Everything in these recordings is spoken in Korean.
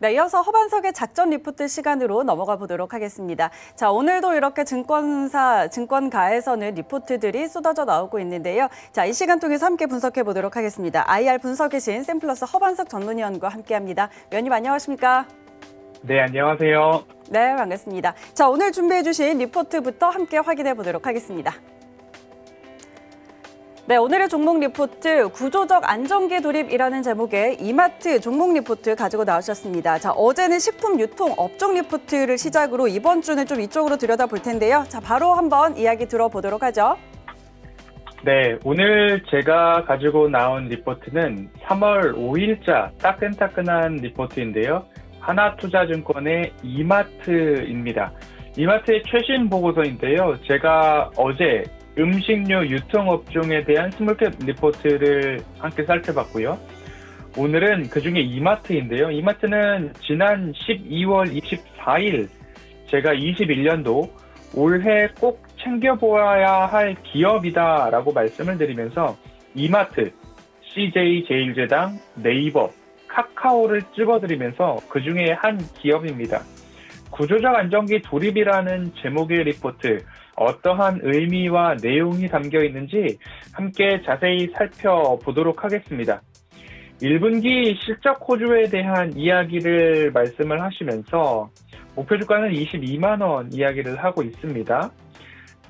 네, 이어서 허반석의 작전 리포트 시간으로 넘어가 보도록 하겠습니다. 자, 오늘도 이렇게 증권가에서는 리포트들이 쏟아져 나오고 있는데요. 자, 이 시간 통해서 함께 분석해 보도록 하겠습니다. IR 분석이신 샘플러스 허반석 전문위원과 함께합니다. 위원님 안녕하십니까? 네, 안녕하세요. 네, 반갑습니다. 자, 오늘 준비해 주신 리포트부터 함께 확인해 보도록 하겠습니다. 네, 오늘의 종목 리포트 구조적 안정기 돌입이라는 제목의 이마트 종목 리포트 가지고 나오셨습니다. 자, 어제는 식품 유통 업종 리포트를 시작으로 이번 주는 좀 이쪽으로 들여다볼 텐데요. 자, 바로 한번 이야기 들어보도록 하죠. 네, 오늘 제가 가지고 나온 리포트는 3월 5일자 따끈따끈한 리포트인데요. 하나투자증권의 이마트입니다. 이마트의 최신 보고서인데요. 제가 어제 음식료 유통업종에 대한 스몰캡 리포트를 함께 살펴봤고요. 오늘은 그중에 이마트인데요. 이마트는 지난 12월 24일 제가 21년도 올해 꼭 챙겨보아야 할 기업이다라고 말씀을 드리면서 이마트, CJ제일제당, 네이버, 카카오를 찍어드리면서 그중에 한 기업입니다. 구조적 안정기 돌입이라는 제목의 리포트, 어떠한 의미와 내용이 담겨 있는지 함께 자세히 살펴보도록 하겠습니다. 1분기 실적 호조에 대한 이야기를 말씀을 하시면서 목표 주가는 22만 원 이야기를 하고 있습니다.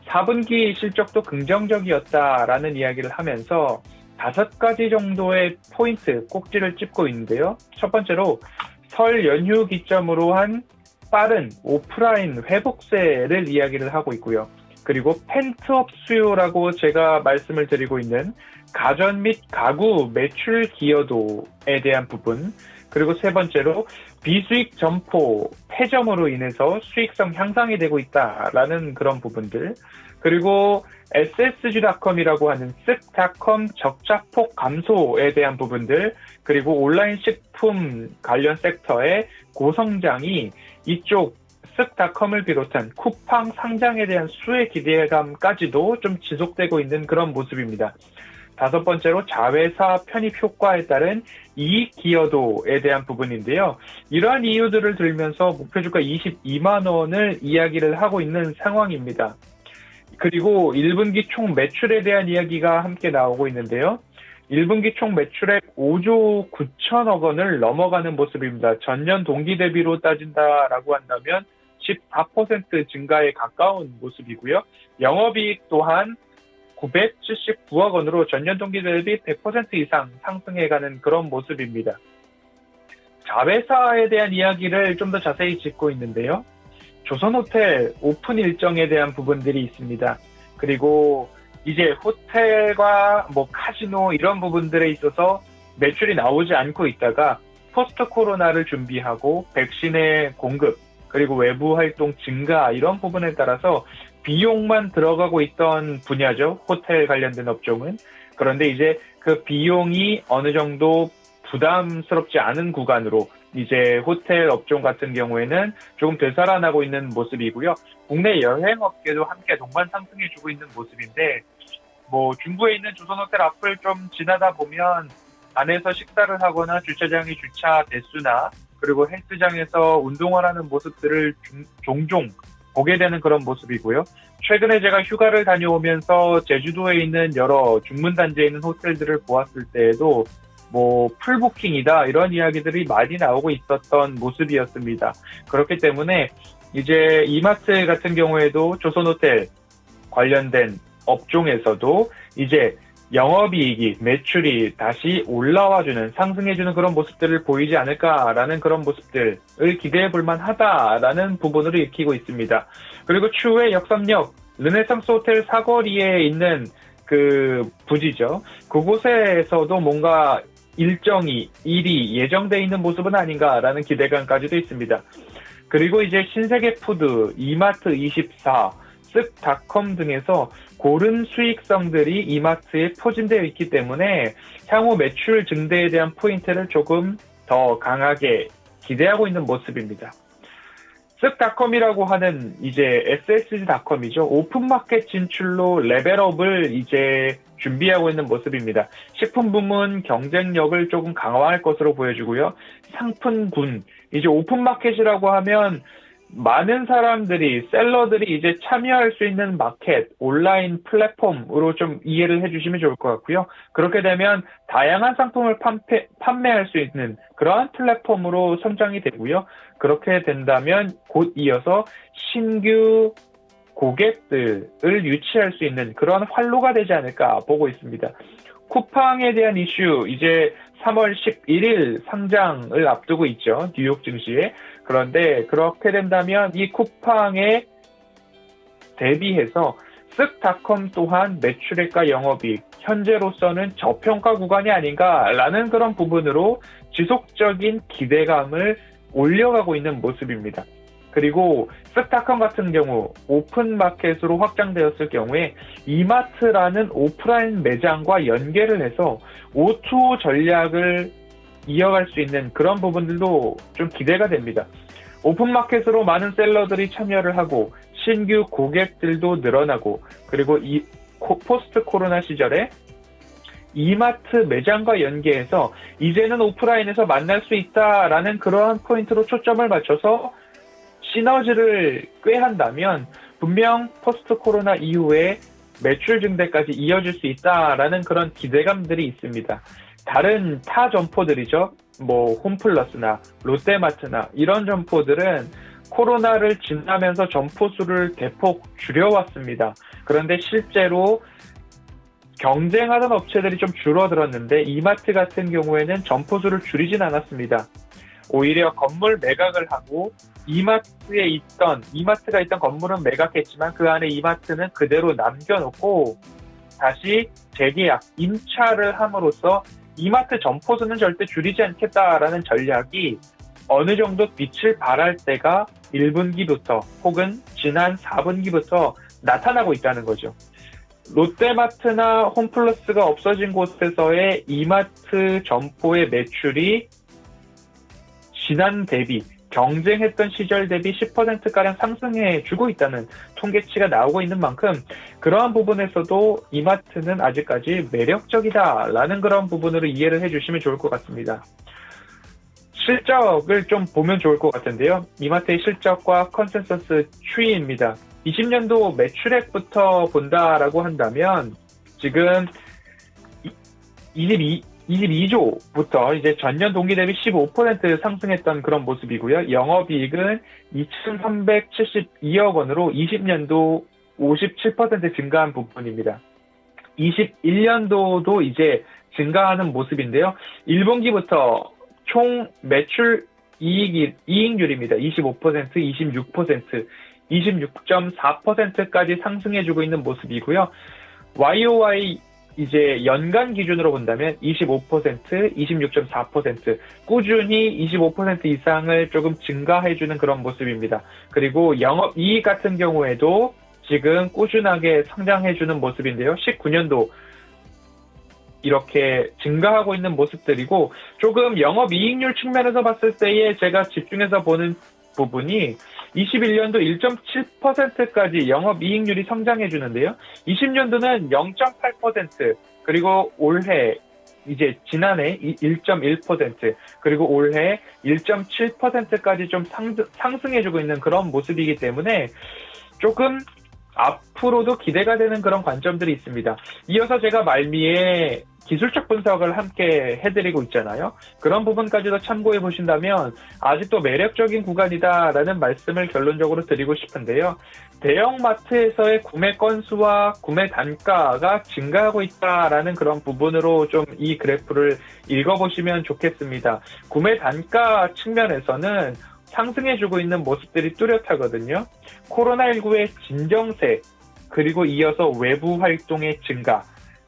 4분기 실적도 긍정적이었다라는 이야기를 하면서 5가지 정도의 포인트, 꼭지를 찝고 있는데요. 첫 번째로 설 연휴 기점으로 한 빠른 오프라인 회복세를 이야기를 하고 있고요. 그리고 펜트업 수요라고 제가 말씀을 드리고 있는 가전 및 가구 매출 기여도에 대한 부분, 그리고 세 번째로 비수익 점포 폐점으로 인해서 수익성 향상이 되고 있다라는 그런 부분들, 그리고 SSG.com이라고 하는 쓱닷컴 적자폭 감소에 대한 부분들, 그리고 온라인 식품 관련 섹터의 고성장이 이쪽 쓱닷컴을 비롯한 쿠팡 상장에 대한 수혜 기대감까지도 좀 지속되고 있는 그런 모습입니다. 5번째로 자회사 편입 효과에 따른 이익 기여도에 대한 부분인데요. 이러한 이유들을 들면서 목표 주가 22만 원을 이야기를 하고 있는 상황입니다. 그리고 1분기 총 매출에 대한 이야기가 함께 나오고 있는데요. 1분기 총 매출액 5조 9천억 원을 넘어가는 모습입니다. 전년 동기 대비로 따진다라고 한다면 14% 증가에 가까운 모습이고요. 영업이익 또한 979억 원으로 전년 동기 대비 100% 이상 상승해가는 그런 모습입니다. 자회사에 대한 이야기를 좀 더 자세히 짚고 있는데요. 조선호텔 오픈 일정에 대한 부분들이 있습니다. 그리고 이제 호텔과 카지노 이런 부분들에 있어서 매출이 나오지 않고 있다가 포스트 코로나를 준비하고 백신의 공급, 그리고 외부 활동 증가 이런 부분에 따라서 비용만 들어가고 있던 분야죠. 호텔 관련된 업종은. 그런데 이제 그 비용이 어느 정도 부담스럽지 않은 구간으로 이제 호텔 업종 같은 경우에는 조금 되살아나고 있는 모습이고요. 국내 여행업계도 함께 동반 상승해주고 있는 모습인데, 중부에 있는 조선호텔 앞을 좀 지나다 보면 안에서 식사를 하거나 주차장의 주차 대수나 그리고 헬스장에서 운동을 하는 모습들을 종종 보게 되는 그런 모습이고요. 최근에 제가 휴가를 다녀오면서 제주도에 있는 여러 중문단지에 있는 호텔들을 보았을 때에도 풀부킹이다 이런 이야기들이 많이 나오고 있었던 모습이었습니다. 그렇기 때문에 이제 이마트 같은 경우에도 조선호텔 관련된 업종에서도 이제 영업이익이, 매출이 다시 올라와주는, 상승해주는 그런 모습들을 보이지 않을까라는 그런 모습들을 기대해 볼 만하다라는 부분으로 익히고 있습니다. 그리고 추후에 역삼역 르네상스 호텔 사거리에 있는 그 부지죠. 그곳에서도 뭔가 일이 예정돼 있는 모습은 아닌가라는 기대감까지도 있습니다. 그리고 이제 신세계푸드, 이마트24, 쓱닷컴 등에서 고른 수익성들이 이마트에 포진되어 있기 때문에 향후 매출 증대에 대한 포인트를 조금 더 강하게 기대하고 있는 모습입니다. 쓱닷컴이라고 하는 이제 SSG.com이죠. 오픈마켓 진출로 레벨업을 이제 준비하고 있는 모습입니다. 식품 부문 경쟁력을 조금 강화할 것으로 보여지고요. 상품군, 이제 오픈마켓이라고 하면 많은 사람들이, 셀러들이 이제 참여할 수 있는 마켓, 온라인 플랫폼으로 좀 이해를 해주시면 좋을 것 같고요. 그렇게 되면 다양한 상품을 판매할 수 있는 그러한 플랫폼으로 성장이 되고요. 그렇게 된다면 곧 이어서 신규 고객들을 유치할 수 있는 그런 활로가 되지 않을까 보고 있습니다. 쿠팡에 대한 이슈, 이제 3월 11일 상장을 앞두고 있죠. 뉴욕 증시에. 그런데 그렇게 된다면 이 쿠팡에 대비해서 쓱닷컴 또한 매출액과 영업이익, 현재로서는 저평가 구간이 아닌가라는 그런 부분으로 지속적인 기대감을 올려가고 있는 모습입니다. 그리고 쓱닷컴 같은 경우 오픈마켓으로 확장되었을 경우에 이마트라는 오프라인 매장과 연계를 해서 O2O 전략을 이어갈 수 있는 그런 부분들도 좀 기대가 됩니다. 오픈마켓으로 많은 셀러들이 참여를 하고 신규 고객들도 늘어나고, 그리고 이 포스트 코로나 시절에 이마트 매장과 연계해서 이제는 오프라인에서 만날 수 있다라는 그러한 포인트로 초점을 맞춰서 시너지를 꾀한다면 분명 포스트 코로나 이후에 매출 증대까지 이어질 수 있다라는 그런 기대감들이 있습니다. 다른 타 점포들이죠. 뭐 홈플러스나 롯데마트나 이런 점포들은 코로나를 지나면서 점포 수를 대폭 줄여왔습니다. 그런데 실제로 경쟁하던 업체들이 좀 줄어들었는데 이마트 같은 경우에는 점포 수를 줄이진 않았습니다. 오히려 건물 매각을 하고 이마트가 있던 건물은 매각했지만 그 안에 이마트는 그대로 남겨놓고 다시 재계약, 임차를 함으로써 이마트 점포수는 절대 줄이지 않겠다라는 전략이 어느 정도 빛을 발할 때가 1분기부터 혹은 지난 4분기부터 나타나고 있다는 거죠. 롯데마트나 홈플러스가 없어진 곳에서의 이마트 점포의 매출이 지난 대비, 경쟁했던 시절 대비 10%가량 상승해주고 있다는 통계치가 나오고 있는 만큼 그러한 부분에서도 이마트는 아직까지 매력적이다라는 그런 부분으로 이해를 해주시면 좋을 것 같습니다. 실적을 좀 보면 좋을 것 같은데요. 이마트의 실적과 컨센서스 추이입니다. 20년도 매출액부터 본다라고 한다면 지금 22조부터 이제 전년 동기 대비 15% 상승했던 그런 모습이고요. 영업이익은 2,372억 원으로 20년도 57% 증가한 부분입니다. 21년도도 이제 증가하는 모습인데요. 1분기부터 총 매출 이익률입니다. 25%, 26%, 26.4%까지 상승해주고 있는 모습이고요. YOY 이제 연간 기준으로 본다면 25%, 26.4% 꾸준히 25% 이상을 조금 증가해주는 그런 모습입니다. 그리고 영업이익 같은 경우에도 지금 꾸준하게 성장해주는 모습인데요. 19년도 이렇게 증가하고 있는 모습들이고 조금 영업이익률 측면에서 봤을 때에 제가 집중해서 보는 부분이 21년도 1.7%까지 영업이익률이 성장해주는데요. 20년도는 0.8%, 그리고 올해, 이제 지난해 1.1%, 그리고 올해 1.7%까지 좀 상승해주고 있는 그런 모습이기 때문에 조금 앞으로도 기대가 되는 그런 관점들이 있습니다. 이어서 제가 말미에 기술적 분석을 함께 해드리고 있잖아요. 그런 부분까지도 참고해 보신다면 아직도 매력적인 구간이다라는 말씀을 결론적으로 드리고 싶은데요. 대형마트에서의 구매 건수와 구매 단가가 증가하고 있다라는 그런 부분으로 좀 이 그래프를 읽어보시면 좋겠습니다. 구매 단가 측면에서는 상승해주고 있는 모습들이 뚜렷하거든요. 코로나19의 진정세, 그리고 이어서 외부 활동의 증가,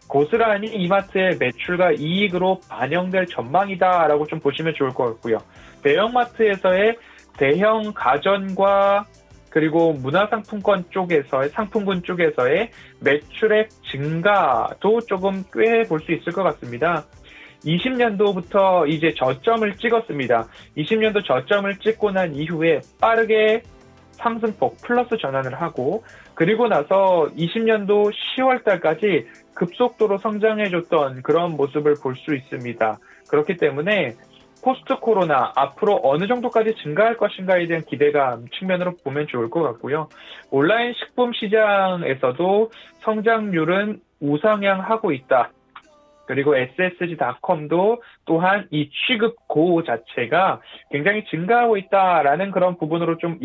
고스란히 이마트의 매출과 이익으로 반영될 전망이다라고 좀 보시면 좋을 것 같고요. 대형마트에서의 대형 가전과 그리고 문화상품권 쪽에서의 상품군 쪽에서의 매출액 증가도 조금 꽤 볼 수 있을 것 같습니다. 20년도부터 이제 저점을 찍었습니다. 20년도 저점을 찍고 난 이후에 빠르게 상승폭 플러스 전환을 하고, 그리고 나서 20년도 10월 달까지 급속도로 성장해줬던 그런 모습을 볼 수 있습니다. 그렇기 때문에 포스트 코로나 앞으로 어느 정도까지 증가할 것인가에 대한 기대감 측면으로 보면 좋을 것 같고요. 온라인 식품 시장에서도 성장률은 우상향하고 있다. 그리고 SSG.com도 또한 이 취급고 자체가 굉장히 증가하고 있다라는 그런 부분으로 좀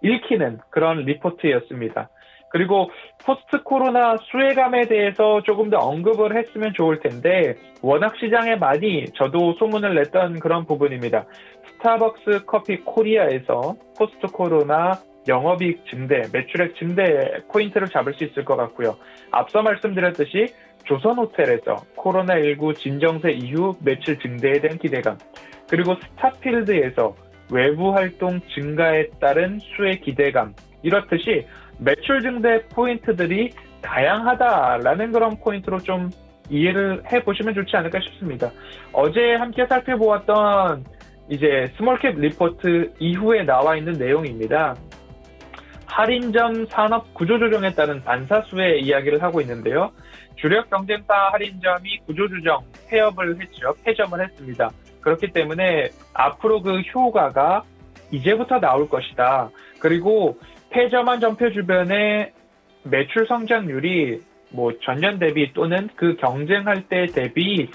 읽히는 그런 리포트였습니다. 그리고 포스트 코로나 수혜감에 대해서 조금 더 언급을 했으면 좋을 텐데 워낙 시장에 많이 저도 소문을 냈던 그런 부분입니다. 스타벅스 커피 코리아에서 포스트 코로나 영업이익 증대, 매출액 증대 포인트를 잡을 수 있을 것 같고요. 앞서 말씀드렸듯이 조선호텔에서 코로나19 진정세 이후 매출 증대에 대한 기대감, 그리고 스타필드에서 외부 활동 증가에 따른 수혜 기대감, 이렇듯이 매출 증대 포인트들이 다양하다라는 그런 포인트로 좀 이해를 해보시면 좋지 않을까 싶습니다. 어제 함께 살펴보았던 이제 스몰캡 리포트 이후에 나와 있는 내용입니다. 할인점 산업 구조조정에 따른 반사수의 이야기를 하고 있는데요. 주력 경쟁사 할인점이 구조조정, 폐업을 했죠. 폐점을 했습니다. 그렇기 때문에 앞으로 그 효과가 이제부터 나올 것이다. 그리고 폐점한 점포 주변의 매출 성장률이 뭐 전년 대비 또는 그 경쟁할 때 대비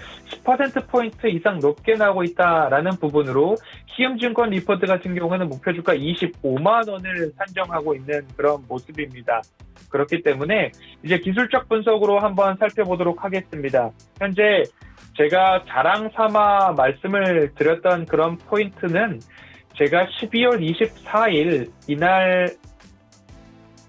10%포인트 이상 높게 나오고 있다라는 부분으로 키움증권 리포트 같은 경우는 목표주가 25만 원을 산정하고 있는 그런 모습입니다. 그렇기 때문에 이제 기술적 분석으로 한번 살펴보도록 하겠습니다. 현재 제가 자랑 삼아 말씀을 드렸던 그런 포인트는 제가 12월 24일 이날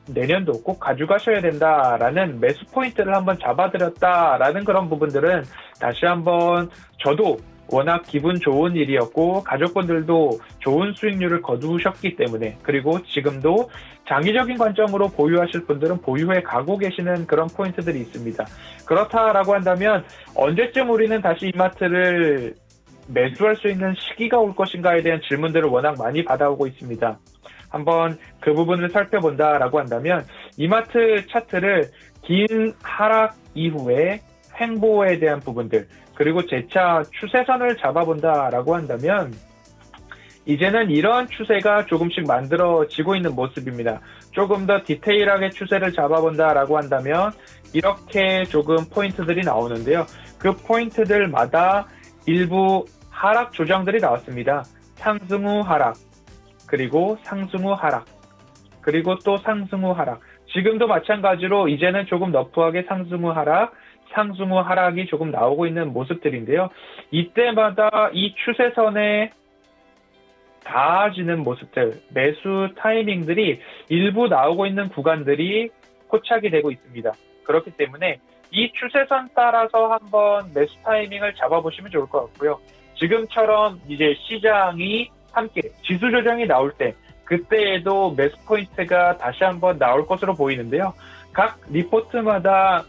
내년도 꼭 가져가셔야 된다라는 매수 포인트를 한번 잡아드렸다라는 그런 부분들은 다시 한번 저도 워낙 기분 좋은 일이었고 가족분들도 좋은 수익률을 거두셨기 때문에, 그리고 지금도 장기적인 관점으로 보유하실 분들은 보유해 가고 계시는 그런 포인트들이 있습니다. 그렇다라고 한다면 언제쯤 우리는 다시 이마트를 매수할 수 있는 시기가 올 것인가에 대한 질문들을 워낙 많이 받아오고 있습니다. 한번 그 부분을 살펴본다라고 한다면 이마트 차트를 긴 하락 이후에 횡보에 대한 부분들, 그리고 재차 추세선을 잡아본다라고 한다면 이제는 이러한 추세가 조금씩 만들어지고 있는 모습입니다. 조금 더 디테일하게 추세를 잡아본다라고 한다면 이렇게 조금 포인트들이 나오는데요. 그 포인트들마다 일부 하락 조정들이 나왔습니다. 상승 후 하락, 그리고 상승 후 하락, 그리고 또 상승 후 하락. 지금도 마찬가지로 이제는 조금 너프하게 상승 후 하락, 상승 후 하락이 조금 나오고 있는 모습들인데요. 이때마다 이 추세선에 닿아지는 모습들, 매수 타이밍들이 일부 나오고 있는 구간들이 포착이 되고 있습니다. 그렇기 때문에 이 추세선 따라서 한번 매수 타이밍을 잡아보시면 좋을 것 같고요. 지금처럼 이제 시장이 함께 지수 조정이 나올 때 그때에도 매수 포인트가 다시 한번 나올 것으로 보이는데요. 각 리포트마다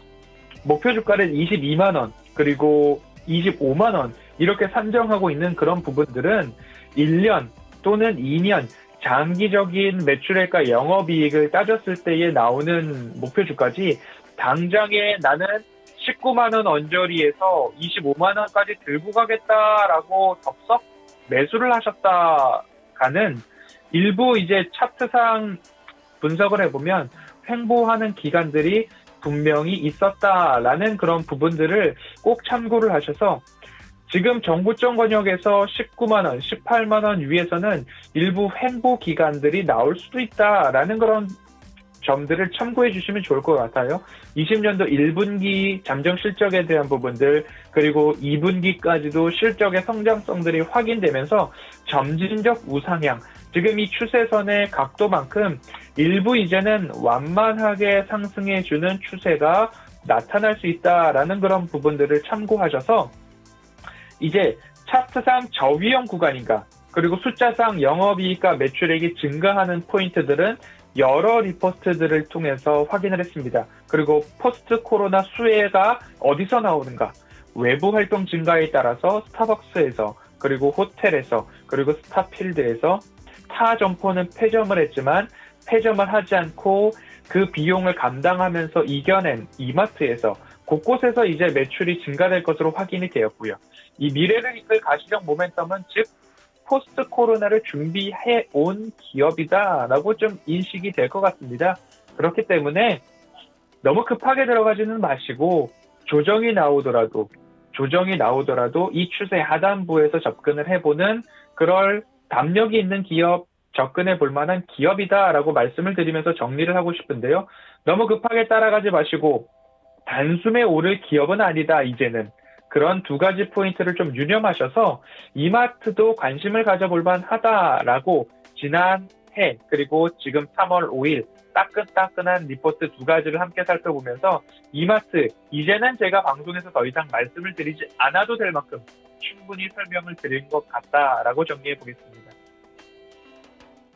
목표 주가를 22만 원 그리고 25만 원 이렇게 산정하고 있는 그런 부분들은 1년 또는 2년 장기적인 매출액과 영업이익을 따졌을 때에 나오는 목표 주가지, 당장에 나는 19만 원 언저리에서 25만 원까지 들고 가겠다라고 덥석 매수를 하셨다가는 일부 이제 차트상 분석을 해보면 횡보하는 기간들이 분명히 있었다라는 그런 부분들을 꼭 참고를 하셔서, 지금 정부점 권역에서 19만 원, 18만 원 위에서는 일부 횡보 기간들이 나올 수도 있다라는 그런 점들을 참고해 주시면 좋을 것 같아요. 20년도 1분기 잠정 실적에 대한 부분들, 그리고 2분기까지도 실적의 성장성들이 확인되면서 점진적 우상향, 지금 이 추세선의 각도만큼 일부 이제는 완만하게 상승해주는 추세가 나타날 수 있다라는 그런 부분들을 참고하셔서 이제 차트상 저위험 구간인가, 그리고 숫자상 영업이익과 매출액이 증가하는 포인트들은 여러 리포트들을 통해서 확인을 했습니다. 그리고 포스트 코로나 수혜가 어디서 나오는가, 외부 활동 증가에 따라서 스타벅스에서, 그리고 호텔에서, 그리고 스타필드에서 타 점포는 폐점을 했지만 폐점을 하지 않고 그 비용을 감당하면서 이겨낸 이마트에서 곳곳에서 이제 매출이 증가될 것으로 확인이 되었고요. 이 미래를 이끌 가시적 모멘텀은 즉 포스트 코로나를 준비해 온 기업이다라고 좀 인식이 될 것 같습니다. 그렇기 때문에 너무 급하게 들어가지는 마시고 조정이 나오더라도 이 추세 하단부에서 접근을 해보는 그럴 담력이 있는 기업, 접근해 볼 만한 기업이다라고 말씀을 드리면서 정리를 하고 싶은데요. 너무 급하게 따라가지 마시고 단숨에 오를 기업은 아니다, 이제는. 그런 두 가지 포인트를 좀 유념하셔서 이마트도 관심을 가져볼 만하다라고 지난해 그리고 지금 3월 5일 따끈따끈한 리포트 두 가지를 함께 살펴보면서 이마트, 이제는 제가 방송에서 더 이상 말씀을 드리지 않아도 될 만큼 충분히 설명을 드린 것 같다라고 정리해 보겠습니다.